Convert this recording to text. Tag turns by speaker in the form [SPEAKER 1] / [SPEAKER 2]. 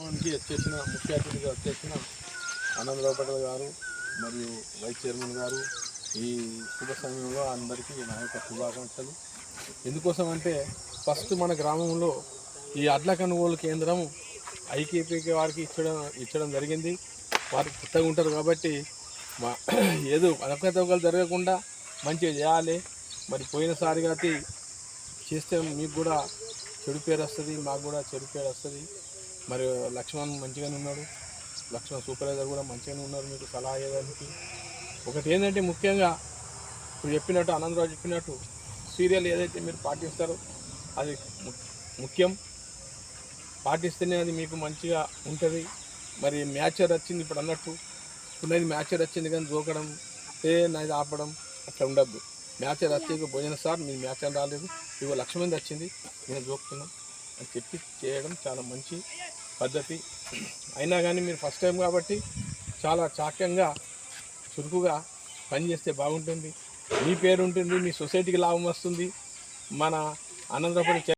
[SPEAKER 1] కార్యక్రమానికి వచ్చేసిన ముఖ్య అతిథిగా వచ్చేసిన ఆనందరావు పటేల్ గారు మరియు వైస్ చైర్మన్ గారు ఈ శుభ సమయంలో అందరికీ నా యొక్క శుభాకాంక్షలు. ఎందుకోసం అంటే ఫస్ట్ మన గ్రామంలో ఈ అడ్ల కొనుగోలు కేంద్రం ఐకేపీకి వారికి ఇచ్చడం జరిగింది. వారు కొత్తగా ఉంటారు కాబట్టి మా ఏదో అవకతవకలు జరగకుండా మంచిగా చేయాలి. మరి పోయినసారి కాబట్టి చేస్తే మీకు కూడా చెడు పేరు వస్తుంది, మాకు కూడా చెడు పేరు వస్తుంది. మరి లక్ష్మణ్ మంచిగానే ఉన్నాడు, లక్ష్మణ్ సూపర్వైజర్ కూడా మంచిగానే ఉన్నారు మీకు సలహా ఇవ్వడానికి. ఒకటి ఏంటంటే ముఖ్యంగా ఇప్పుడు చెప్పినట్టు ఆనందరావు చెప్పినట్టు సీరియల్ ఏదైతే మీరు పాటిస్తారో అది ముఖ్యం. పాటిస్తేనే అది మీకు మంచిగా ఉంటుంది. మరి మ్యాచర్ వచ్చింది ఇప్పుడు అన్నట్టు, ఇప్పుడు మ్యాచర్ వచ్చింది కానీ జోకడం నాది ఆపడం అట్లా ఉండద్దు. మ్యాచర్ వచ్చి భోజన సార్ మీ మ్యాచర్ రాలేదు, ఇగో 1,00,000 మంది వచ్చింది, నేను జోకుతున్నాం అని చెప్పి చేయడం చాలా మంచి పద్ధతి. అయినా కానీ మీరు ఫస్ట్ టైం కాబట్టి చాలా చాక్యంగా చురుకుగా పనిచేస్తే బాగుంటుంది. మీ పేరు ఉంటుంది, మీ సొసైటీకి లాభం వస్తుంది. మన ఆనందరావు